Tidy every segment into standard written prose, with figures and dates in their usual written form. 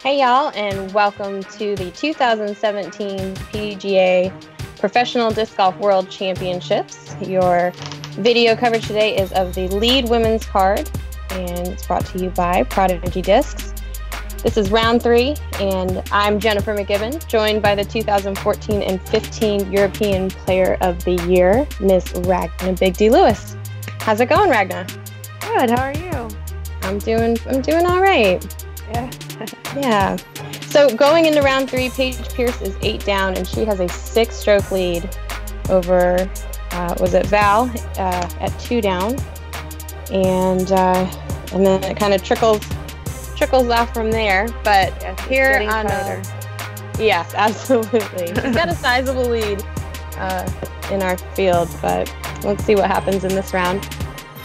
Hey y'all, and welcome to the 2017 PDGA Professional Disc Golf World Championships. Your video coverage today is of the lead women's card, and it's brought to you by Prodigy Discs. This is round 3, and I'm Jennifer McGibbon, joined by the 2014 and 15 European Player of the Year, Miss Ragna Bygde Lewis. How's it going, Ragna? Good. How are you? I'm doing all right. Yeah. Yeah. So going into round 3, Paige Pierce is 8 down, and she has a 6-stroke lead over, Val at 2 down, and then it kind of trickles off from there. But yes, here on yes, absolutely, she's got a sizable lead in our field, but let's see what happens in this round.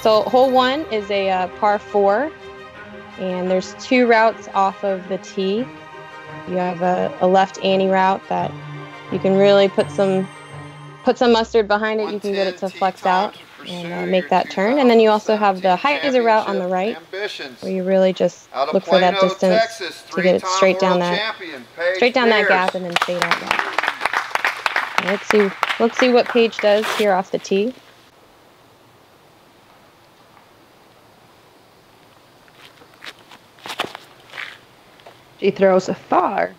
So hole 1 is a par 4. And there's 2 routes off of the tee. You have a left Annie route that you can really put some mustard behind it. You can get it to flex out and make that turn. And then you also have the hyzer route on the right, where you really just look for that distance to get it straight down that gap and then fade out that. Let's see what Paige does here off the tee. She throws a far.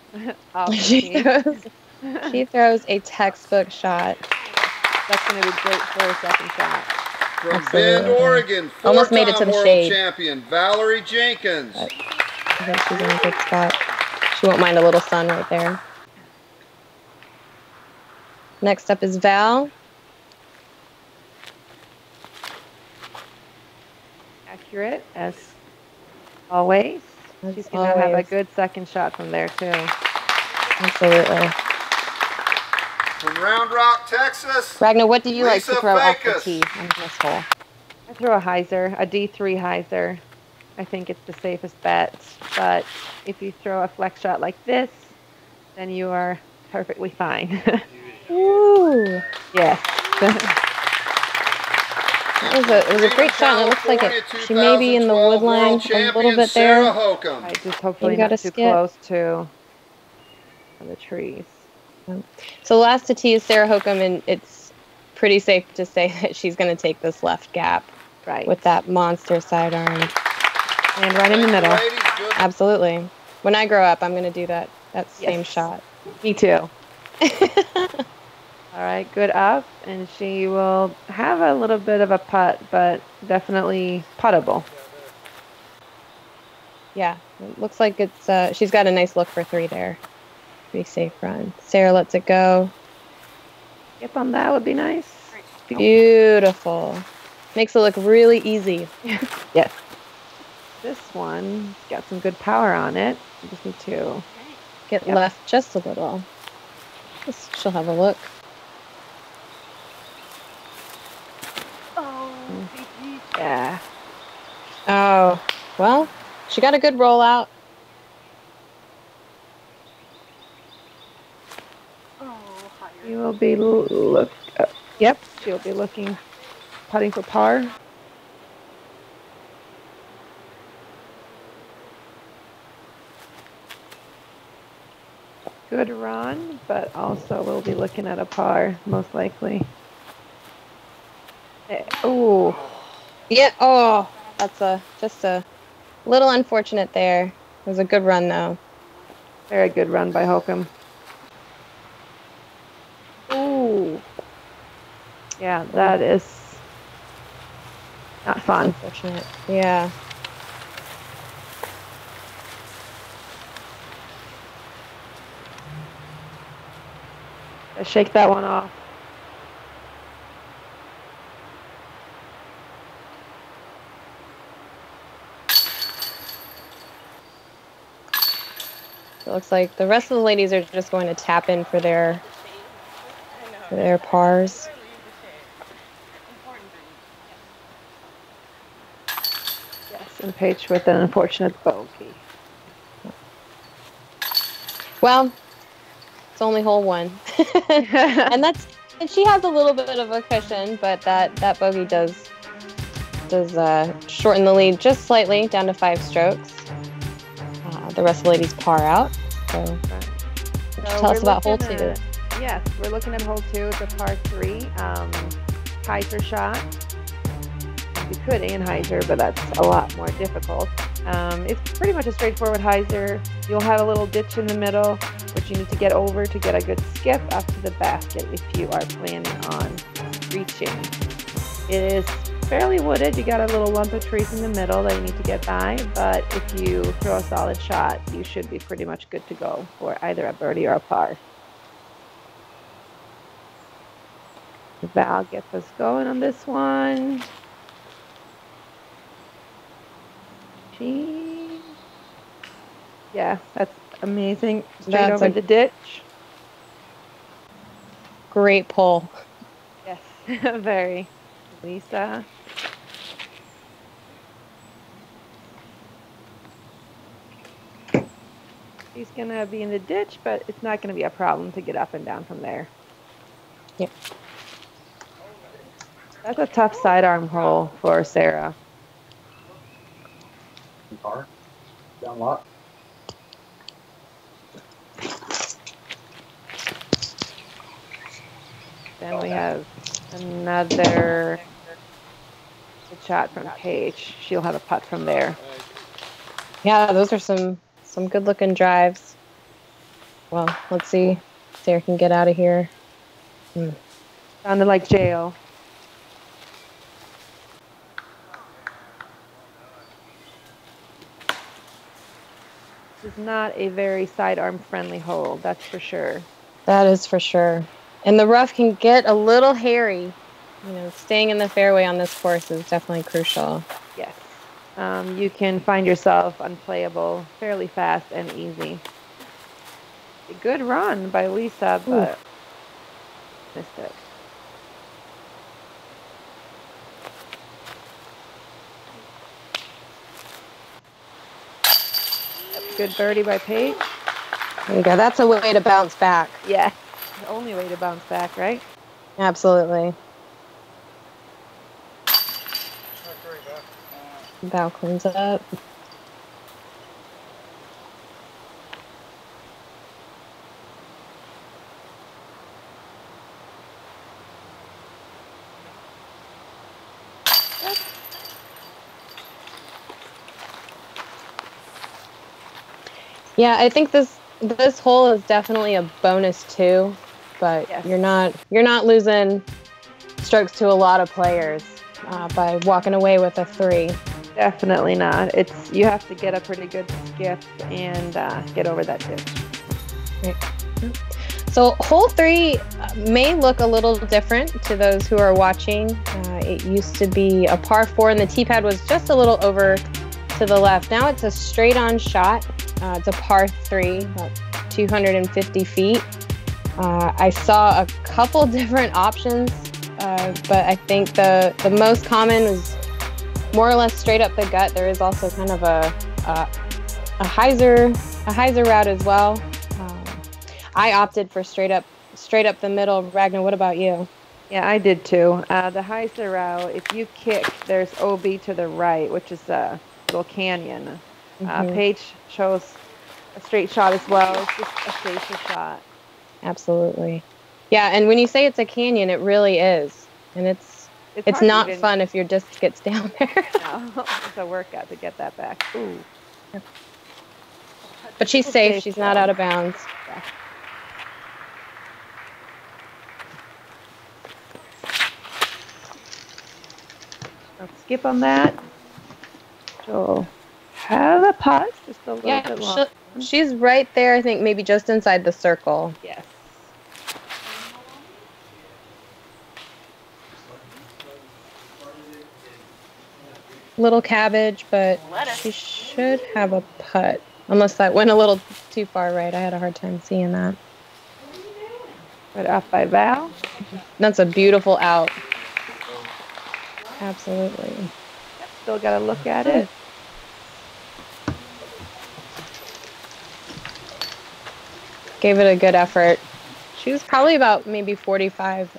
She throws a textbook shot. That's going to be great for a second shot. From Bend, Oregon, almost made it to the shade. Champion Valarie Jenkins. But I think she's in a good spot. She won't mind a little sun right there. Next up is Val. Accurate as always. She's going to have a good second shot from there, too. Absolutely. From Round Rock, Texas, Ragna, what do you like to throw off the Fajkus. tee on this hole? I throw a hyzer, a D3 hyzer. I think it's the safest bet. But if you throw a flex shot like this, then you are perfectly fine. Ooh. Yes. It was a great shot, and it looks like she may be in the wood line a little bit there. I just hopefully not too close to the trees. So last to tee is Sarah Hokom, and it's pretty safe to say that she's going to take this left gap with that monster sidearm. And right in the middle. Absolutely. When I grow up, I'm going to do that same shot. Me too. All right, good up, and she will have a little bit of a putt, but definitely puttable. Yeah, it looks like it's she's got a nice look for 3 there. Pretty safe run. Sarah lets it go. Yep, on that would be nice. Beautiful. Makes it look really easy. Yes. This one got some good power on it. You just need to get left just a little. She'll have a look. Yeah. Oh, well, she got a good rollout. You will be yep, she'll be looking, putting for par. Good run, but also we'll be looking at a par, most likely. Oh. Yeah. Oh, that's just a little unfortunate there. It was a good run, though. Very good run by Hokom. Ooh. Yeah, that is not fun. Unfortunate. Yeah. Shake that one off. It looks like the rest of the ladies are just going to tap in for their pars. Yes, and Paige with an unfortunate bogey. Well, it's only hole 1, and she has a little bit of a cushion, but that bogey does shorten the lead just slightly down to 5 strokes. the rest of the ladies par out. So, tell us about hole 2. Yes, we're looking at hole 2. It's a par 3 hyzer shot. You could anhyzer, but that's a lot more difficult. It's pretty much a straightforward hyzer. You'll have a little ditch in the middle, which you need to get over to get a good skip up to the basket if you are planning on reaching. It is fairly wooded. You got a little lump of trees in the middle that you need to get by, but if you throw a solid shot, you should be pretty much good to go for either a birdie or a par. Val gets us going on this one. Yeah, that's amazing. Straight over the ditch. Great pull. Yes, very. Lisa. She's going to be in the ditch, but it's not going to be a problem to get up and down from there. Yep. That's a tough sidearm hole for Sarah. Car. Down lot. Then we have another good shot from Paige. She'll have a putt from there. Yeah, those are some good looking drives. Well, let's see if Sarah can get out of here. Sounded like jail. This is not a very sidearm friendly hole, that's for sure. That is for sure. And the rough can get a little hairy. You know, staying in the fairway on this course is definitely crucial. Yes. You can find yourself unplayable fairly fast and easy. A good run by Lisa, but missed it. Good birdie by Paige. There you go. That's a way to bounce back. Yeah. The only way to bounce back, right? Absolutely. Bow cleans up. Yeah, I think this hole is definitely a bonus too, but yes. you're not losing strokes to a lot of players by walking away with a 3. Definitely not. You have to get a pretty good skip and get over that ditch. Right. So hole 3 may look a little different to those who are watching. It used to be a par 4 and the tee pad was just a little over to the left. Now it's a straight on shot. It's a par 3, about 250 feet. I saw a couple different options, but I think the most common is more or less straight up the gut. There is also kind of a hyzer route as well. I opted for straight up the middle. Ragna, what about you? Yeah, I did too. The hyzer route, if you kick, there's OB to the right, which is a little canyon. Paige chose a straight shot as well. It's just a safer shot. Absolutely. Yeah, and when you say it's a canyon, it really is. And it's not fun if your disc gets down there. No, it's a workout to get that back. Ooh. But she's safe. She's not out of bounds. Yeah. Let's skip on that. She'll have a putt, just a little bit long. She's right there, I think, maybe just inside the circle. Yes. Little cabbage, but she should have a putt. Unless that went a little too far right. I had a hard time seeing that. Right off by Val. That's a beautiful out. Absolutely. Yep, still got to look at it. Gave it a good effort. She was probably about maybe 45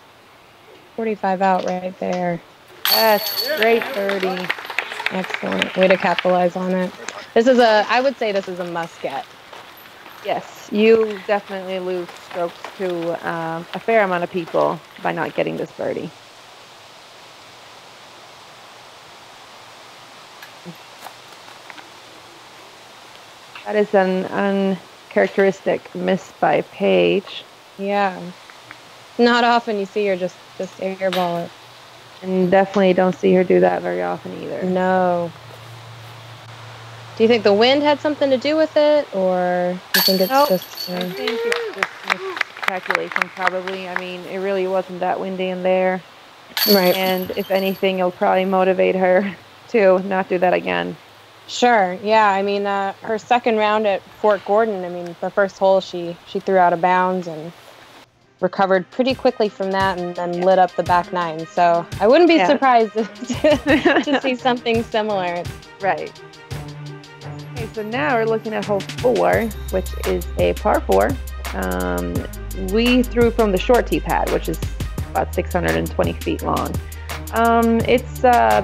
out right there. Yes, great birdie. Excellent. Way to capitalize on it. I would say this is a must get. Yes, you definitely lose strokes to a fair amount of people by not getting this birdie. That is an uncharacteristic miss by Paige. Yeah. Not often you see her just airball it. And definitely don't see her do that very often either. No. Do you think the wind had something to do with it, or do you think it's just... I think it's just miscalculation, probably. I mean, it really wasn't that windy in there. Right. And if anything, it'll probably motivate her to not do that again. Sure. Yeah. I mean, her second round at Fort Gordon, I mean, the first hole she threw out of bounds and recovered pretty quickly from that and then lit up the back nine. So I wouldn't be surprised to see something similar. Right. Okay, so now we're looking at hole 4, which is a par 4. We threw from the short tee pad, which is about 620 feet long. It's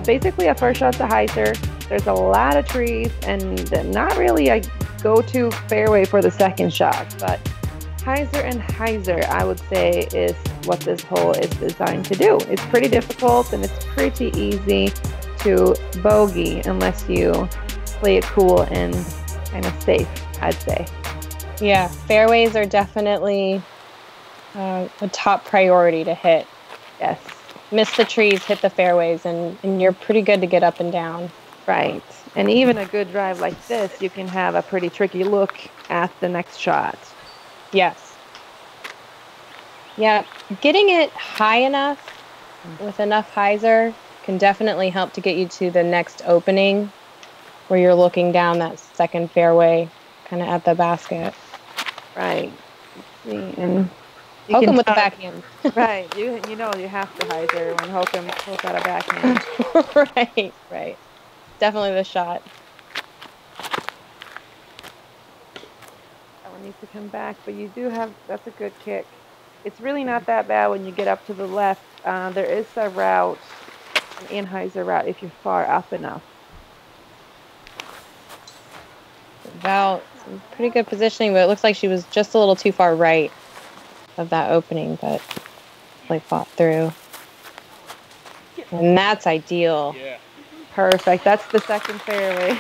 basically a first shot to hyzer. There's a lot of trees and not really a go-to fairway for the second shot, but hyzer and hyzer, I would say, is what this hole is designed to do. It's pretty difficult and it's pretty easy to bogey unless you play it cool and kind of safe, I'd say. Yeah, fairways are definitely a top priority to hit. Yes. Miss the trees, hit the fairways, and you're pretty good to get up and down. Right. And even a good drive like this, you can have a pretty tricky look at the next shot. Yes. Yeah, getting it high enough with enough hyzer can definitely help to get you to the next opening where you're looking down that second fairway kind of at the basket. Right. And Hokom with the backhand. Right. You know you have to hyzer when Hokom pulls out a backhand. Right. Definitely the shot. That one needs to come back, but you do have, that's a good kick. It's really not that bad when you get up to the left. There is a route, an in-hyzer route, if you're far up enough. Val, some pretty good positioning, but it looks like she was just a little too far right of that opening, but like fought through. And that's ideal. Yeah. Perfect. That's the second fairway.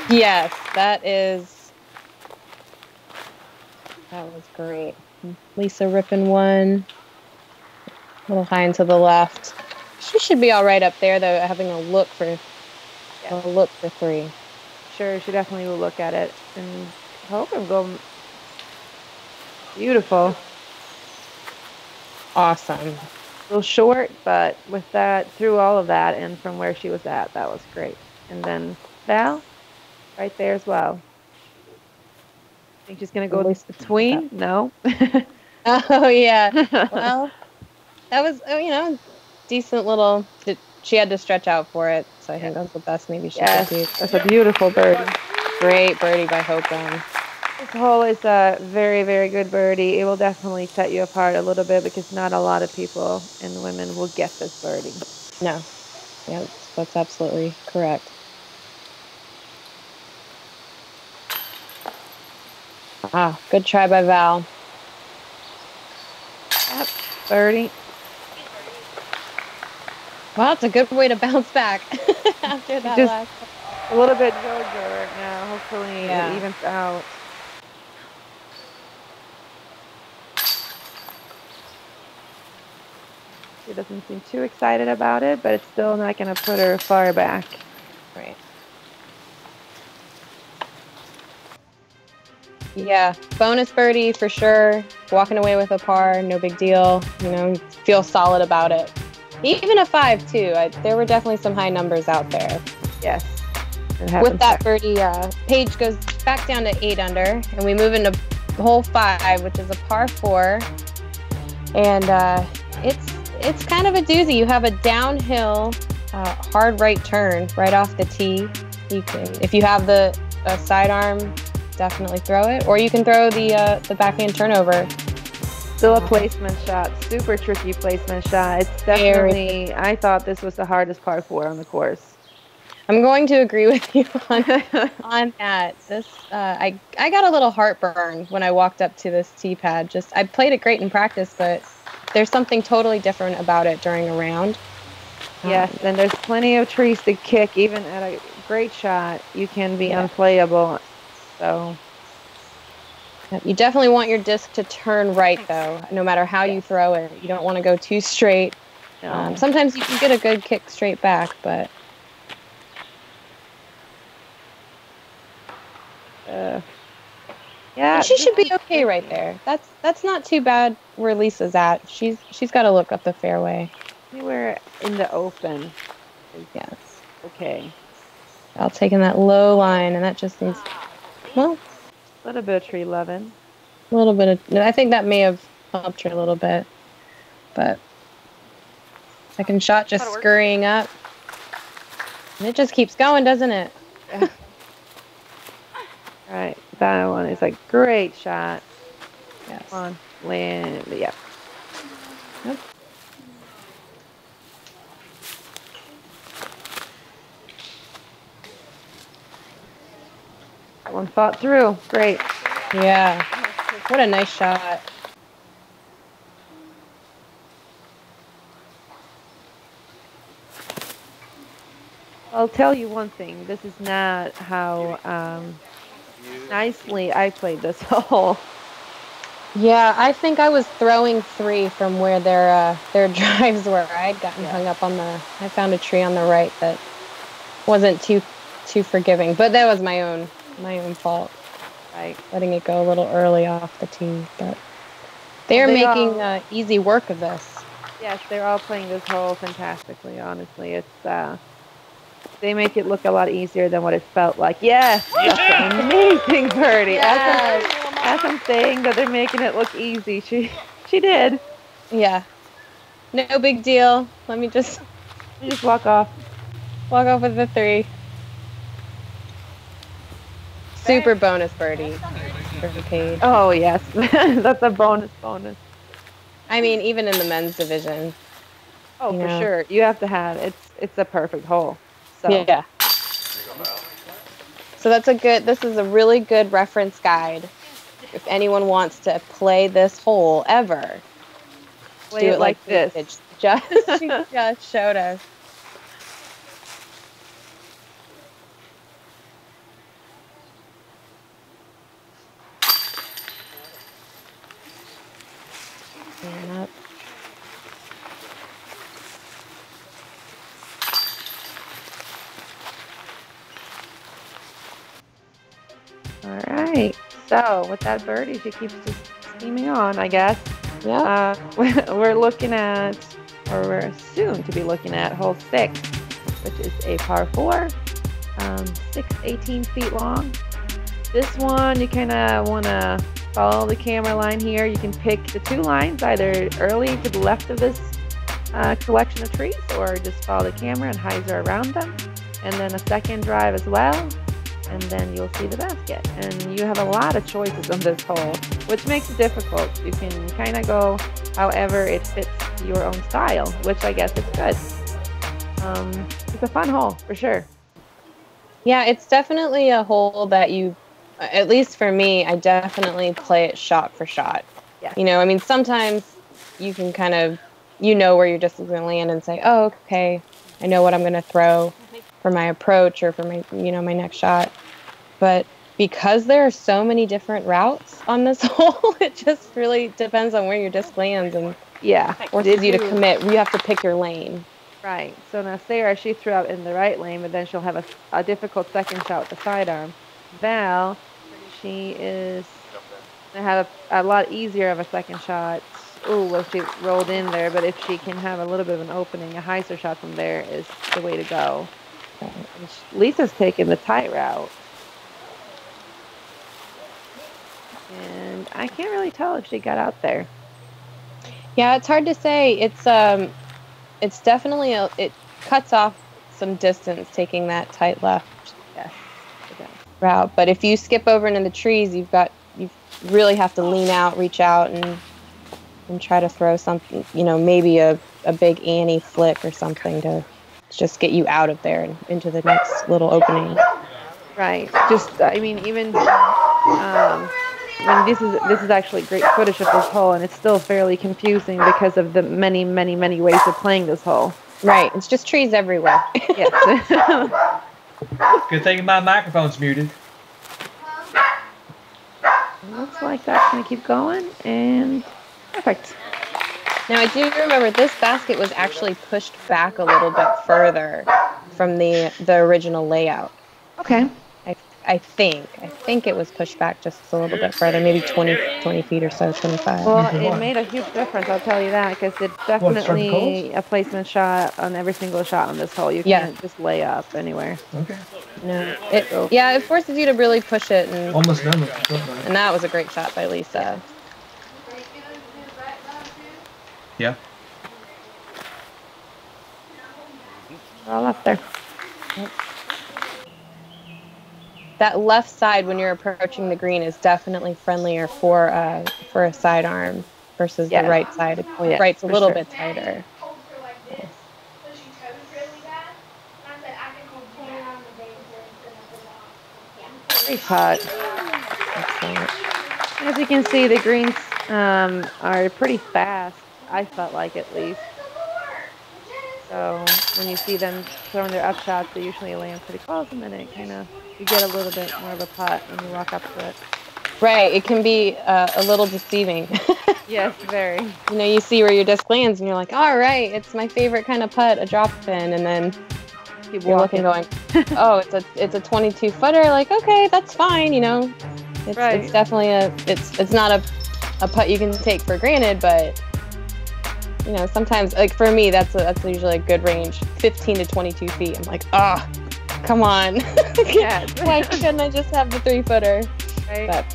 Yes, that was great. Lisa ripping one. A little high and to the left. She should be all right up there, though, having a look for 3. Sure, she definitely will look at it. And hope I'm going beautiful. Awesome. A little short, but with that, through all of that and from where she was at, that was great. And then Val, right there as well. Think she's going to go between? No. Oh, yeah. Well, that was, decent little, she had to stretch out for it. So I think that's the best maybe she could do. That's a beautiful birdie. Great birdie by Hokom. This hole is a very, very good birdie. It will definitely set you apart a little bit because not a lot of people and women will get this birdie. No. Yeah, that's absolutely correct. Ah, good try by Val. Yep, birdie. Well, it's a good way to bounce back after that Just last. A little bit JoJo right now. Hopefully it evens out. She doesn't seem too excited about it, but it's still not going to put her far back. Right. Yeah, bonus birdie for sure. Walking away with a par, no big deal. Feel solid about it. Even a 5 too. There were definitely some high numbers out there. Yes. With that birdie, Paige goes back down to 8 under, and we move into hole 5, which is a par 4. And it's kind of a doozy. You have a downhill, hard right turn right off the tee. You can, if you have the sidearm, definitely throw it, or you can throw the backhand turnover. Still a placement shot, super tricky placement shot. It's definitely, I thought this was the hardest par 4 on the course. I'm going to agree with you on that. This I got a little heartburn when I walked up to this tee pad. I played it great in practice, but there's something totally different about it during a round. Yes, and there's plenty of trees to kick. Even at a great shot, you can be unplayable. So you definitely want your disc to turn right, though, no matter how you throw it. You don't want to go too straight. no. Sometimes you can get a good kick straight back, but yeah, she should be okay right there. That's not too bad where Lisa's at. She's got to look up the fairway. anywhere in the open. Yes. Okay. I'll take in that low line, and that just needs, well, A little bit of tree loving. a little bit of. I think that may have helped her a little bit, but second shot just scurrying up, and it just keeps going, doesn't it? All right, that one is a great shot. Yes. Come on, land. Yeah. Yep. That one fought through. Great. Yeah. What a nice shot. I'll tell you one thing. This is not how nicely I played this hole. Yeah, I think I was throwing 3 from where their drives were. I had gotten hung up on I found a tree on the right that wasn't too forgiving, but that was my own fault. Right. Letting it go a little early off the tee, but they're making easy work of this. Yes, they're all playing this hole fantastically. Honestly, it's they make it look a lot easier than what it felt like. Yes, that's an amazing birdie. Yes. As I'm saying that they're making it look easy, she did. Yeah. No big deal. Let me just walk off. Walk off with the 3. Super bonus birdie for Paige. Oh yes, that's a bonus. I mean, even in the men's division. Oh, for sure. You have to have it's a perfect hole. So yeah. So this is a really good reference guide if anyone wants to play this hole ever. Play it like this. She just showed us. Up. All right. So with that birdie, she keeps just steaming on, I guess. Yeah. We're looking at, or we're soon to be looking at, hole 6, which is a par 4, 18 feet long. This one, you kind of want to follow the camera line here. You can pick the 2 lines, either early to the left of this collection of trees, or just follow the camera and hyzer around them. And then a second drive as well. And then you'll see the basket. And you have a lot of choices on this hole, which makes it difficult. You can kind of go however it fits your own style, which I guess is good. It's a fun hole, for sure. Yeah, it's definitely a hole that at least for me, I definitely play it shot for shot. Yes. You know, I mean, sometimes you can kind of, where you're just going to land and say, oh, okay, I know what I'm going to throw for my approach or for my, my next shot. But because there are so many different routes on this hole, it just really depends on where your disc lands and forces you to commit. You have to pick your lane. Right. So now Sarah, she threw out in the right lane, but then she'll have a difficult second shot with the sidearm. Val, she is going to have a lot easier of a second shot. Ooh, well, she rolled in there, but if she can have a little bit of an opening, a hyzer shot from there is the way to go. Lisa's taking the tight route. And I can't really tell if she got out there. Yeah, it's hard to say. It's definitely it cuts off some distance taking that tight left route. But if you skip over into the trees, you really have to lean out, reach out, and try to throw something. Maybe a big Annie flick or something to just get you out of there and into the next little opening. Right. Just, I mean, even when this is actually great footage of this hole, and it's still fairly confusing because of the many, many, many ways of playing this hole. Right. It's just trees everywhere. Yes. Good thing my microphone's muted. Looks like that's going to keep going, and perfect. Now, I do remember this basket was actually pushed back a little bit further from the original layout. Okay. I think it was pushed back just a little bit further, maybe 20 feet or so, 25. Well, it made a huge difference, I'll tell you that, because it's definitely a placement shot on every single shot on this hole. You can't just lay up anywhere. Okay. No, it forces you to really push it, and Almost done with it. and that was a great shot by Lisa. Yeah. We're all up there. Yep. That left side when you're approaching the green is definitely friendlier for a sidearm versus the right side. Right's a little bit tighter. Yes. Great putt. As you can see, the greens are pretty fast. I felt like, at least. So when you see them throwing their up shots, they usually land pretty close, and then it kind of, you get a little bit more of a putt when you walk up to it. Right, it can be a little deceiving. Yes, very. You know, you see where your disc lands, and you're like, all right, it's my favorite kind of putt, a drop pin, and then you're looking, going, oh, it's a 22 footer. Like, okay, that's fine. You know, it's definitely it's not a putt you can take for granted, but. You know, sometimes, like for me, that's usually a good range, 15 to 22 feet. I'm like, oh, come on. Yeah. Why couldn't I just have the 3-footer? Right. But,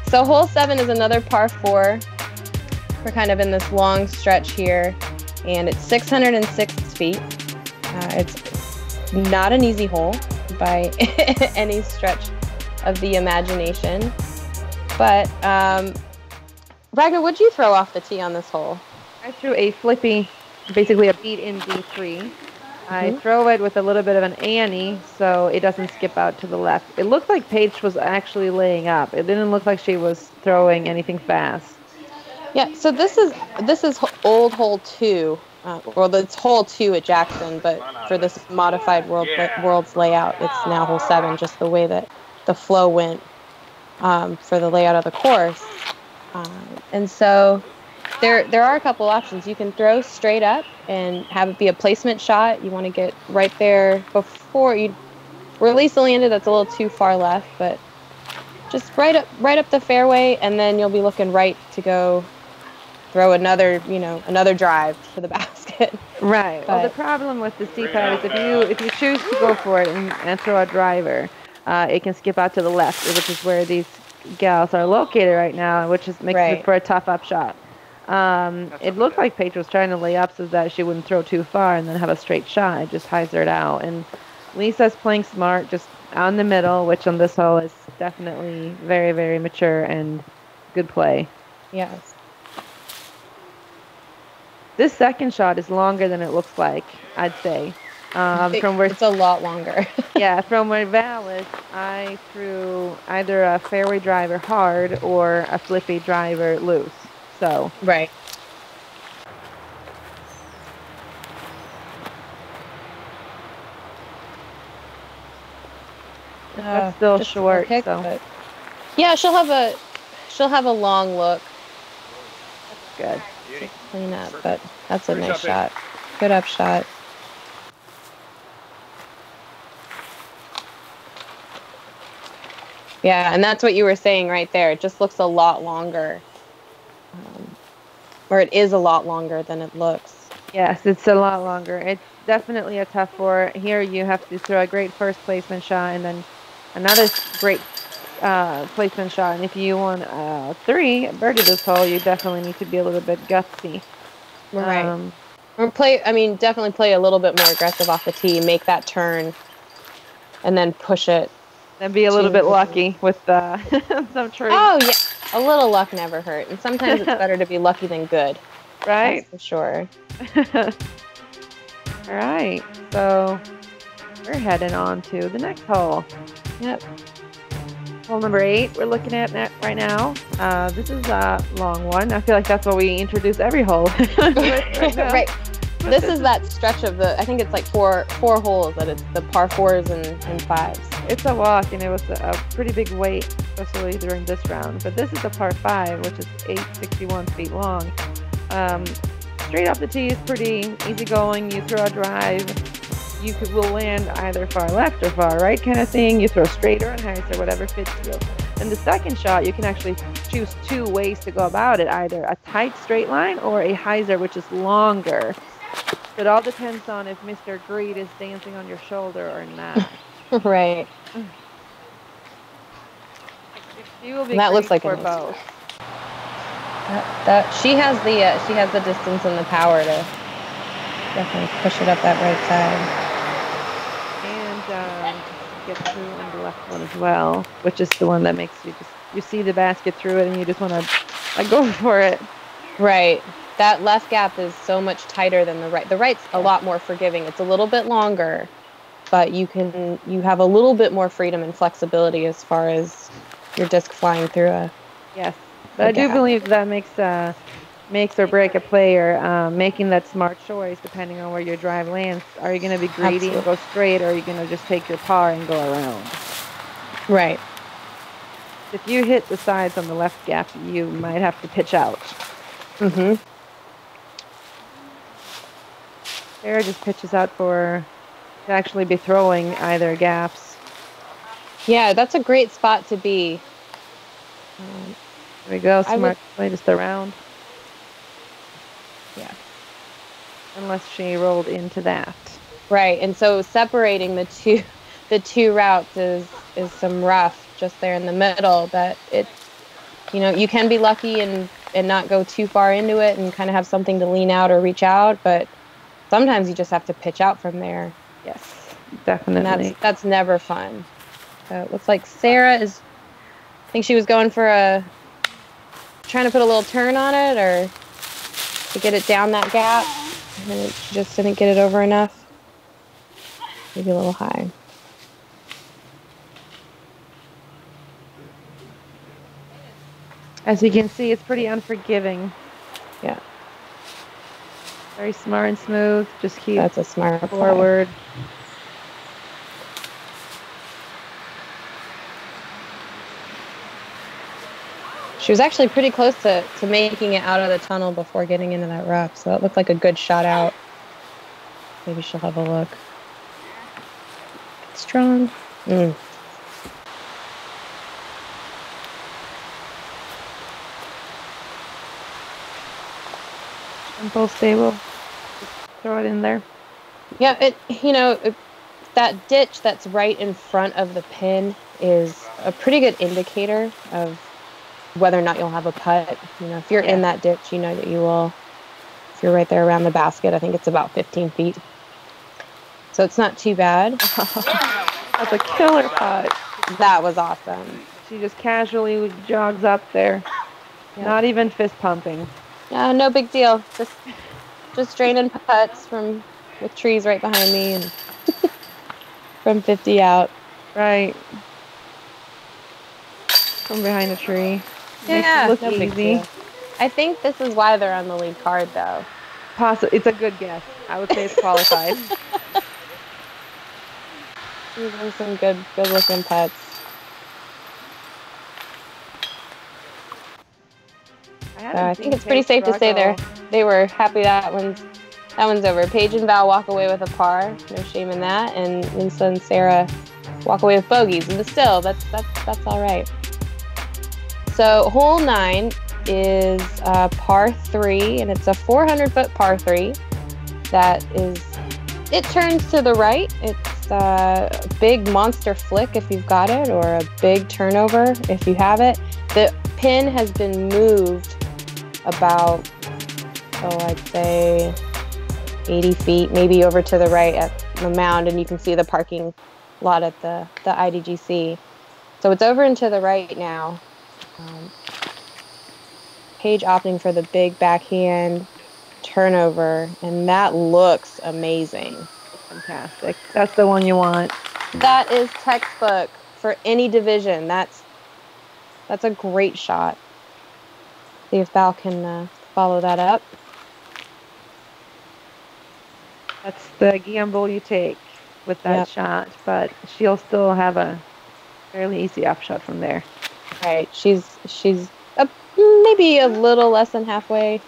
so hole 7 is another par 4. We're kind of in this long stretch here, and it's 606 feet. It's not an easy hole by any stretch of the imagination. But, Ragna, what'd you throw off the tee on this hole? I threw a flippy, basically a beat in D3. I throw it with a little bit of an Annie so it doesn't skip out to the left. It looked like Paige was actually laying up. It didn't look like she was throwing anything fast. Yeah, so this is old hole 2. Well, it's hole 2 at Jackson, but for this modified world's layout, it's now hole 7, just the way that the flow went for the layout of the course. And so there are a couple options. You can throw straight up and have it be a placement shot. You want to get right there before you release the lander. That's a little too far left, but just right up the fairway, and then you'll be looking right to go throw another drive for the basket. Right. Well, the problem with the C-pad is if you choose to go for it and throw a driver, it can skip out to the left, which is where these gals are located right now, which makes it for a tough up shot. It looked like Paige was trying to lay up so that she wouldn't throw too far and then have a straight shot. It just hyzered out. And Lisa's playing smart, just out in the middle, which on this hole is definitely very, very mature and good play. Yes. This second shot is longer than it looks like, I'd say. It's a lot longer. Yeah, from where Val is, I threw either a fairway driver hard or a flippy driver loose. So right. That's still short. Pick, so but yeah, she'll have a long look. That's good. Clean up, but that's a nice shot. Good up shot. Yeah, and that's what you were saying right there. It just looks a lot longer. Or it is a lot longer than it looks. Yes, it's a lot longer. It's definitely a tough 4. Here you have to throw a great first placement shot and then another great placement shot. And if you want 3 birdie this hole, you definitely need to be a little bit gutsy. Right. Or definitely play a little bit more aggressive off the tee, make that turn, and then push it. And be a little bit lucky with some trees. Oh, yeah. A little luck never hurt. And sometimes it's better to be lucky than good. Right? That's for sure. All right. So we're heading on to the next hole. Yep. Hole number 8 we're looking at right now. This is a long one. I feel like that's what we introduce every hole. Right. This is that stretch of I think it's like four holes that it's the par 4s and 5s. It's a walk, and it was a pretty big weight, especially during this round. But this is the par 5, which is 861 feet long. Straight off the tee is pretty easy going. You throw a drive, will land either far left or far right kind of thing. You throw straight or hyzer, whatever fits you. And the second shot, you can actually choose 2 ways to go about it, either a tight straight line or a hyzer, which is longer. It all depends on if Mr. Greed is dancing on your shoulder or not. Right. She will be that looks like for a both. She has the distance and the power to definitely push it up that right side. And get through on the left one as well, which is the one that makes you see the basket through it and you just want to go for it. Right. That left gap is so much tighter than the right. The right's a lot more forgiving. It's a little bit longer, but you have a little bit more freedom and flexibility as far as your disc flying through a. Yes. But I do believe that makes or break a player making that smart choice depending on where your drive lands. Are you going to be greedy and go straight, or are you going to just take your par and go around? Right. If you hit the sides on the left gap, you might have to pitch out. Mm-hmm. Sarah just pitches out to actually be throwing either gaps. Yeah, that's a great spot to be. There we go. Smart play just around. Yeah. Unless she rolled into that. Right, and so separating the two routes is some rough just there in the middle. That you can be lucky and not go too far into it and kind of have something to lean out or reach out, but sometimes you just have to pitch out from there. Yes, definitely. And that's never fun. So it looks like Sarah I think she was going for trying to put a little turn on it or to get it down that gap, and she just didn't get it over enough. Maybe a little high. As you can see, it's pretty unforgiving. Yeah. Very smart and smooth. Just keep That's a smart forward. Play. She was actually pretty close to making it out of the tunnel before getting into that rough, so that looked like a good shot out. Maybe she'll have a look. Strong. Simple, stable. Just throw it in there. Yeah, that ditch that's right in front of the pin is a pretty good indicator of whether or not you'll have a putt. If you're in that ditch, you know that you will. If you're right there around the basket, I think it's about 15 feet. So it's not too bad. That's a killer putt. That was awesome. She just casually jogs up there. Yep. Not even fist pumping. No big deal. Just draining putts with trees right behind me and from 50 out. Right. From behind a tree. Yeah, look easy. I think this is why they're on the lead card, though. It's a good guess. I would say it's qualified. These are some good looking putts. I think it's pretty safe to say they were happy that one's over. Paige and Val walk away with a par, no shame in that, and Lisa and Sarah walk away with bogeys. But still, that's all right. So hole 9 is par 3, and it's a 400-foot par 3. It turns to the right. It's a big monster flick if you've got it, or a big turnover if you have it. The pin has been moved about, I'd say 80 feet, maybe over to the right at the mound, and you can see the parking lot at the IDGC. So it's over and to the right now. Paige opting for the big backhand turnover, and that looks amazing. Fantastic. That's the one you want. That is textbook for any division. That's a great shot. See if Val can follow that up. That's the gamble you take with that shot, but she'll still have a fairly easy upshot from there. Right. She's maybe a little less than halfway.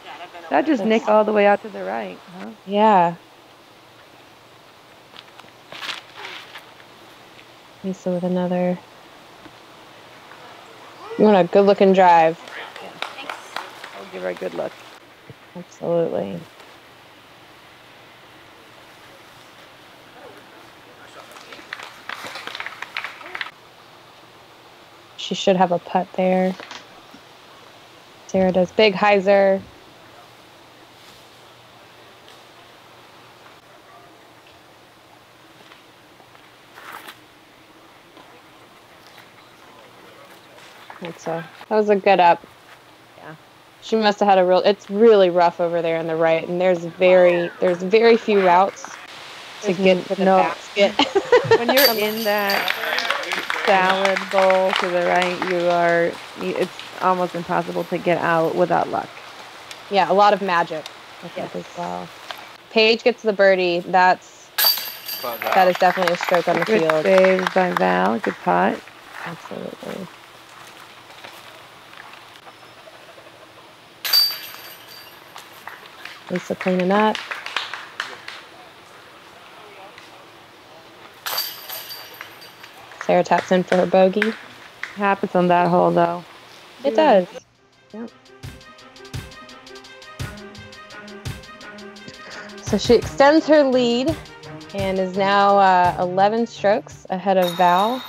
That just nicked all the way out to the right, huh? Yeah. Lisa with another. You want a good-looking drive. Yeah. I'll give her a good look. Absolutely. She should have a putt there. Sarah does big hyzer. That was a good up. Yeah. She must have had a real. It's really rough over there on the right, and there's very few routes to get to the basket. When you're in that salad bowl to the right, it's almost impossible to get out without luck. Yeah, a lot of magic, I think, as well. Paige gets the birdie. That is definitely a stroke on the Good field. save by Val. Good putt. Absolutely. Lisa cleaning up. Sarah taps in for her bogey. Happens on that hole, though. It does. Yep. So she extends her lead and is now 11 strokes ahead of Val.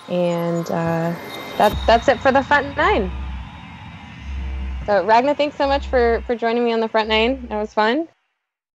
And that's it for the front nine. So Ragna, thanks so much for joining me on the front nine. That was fun.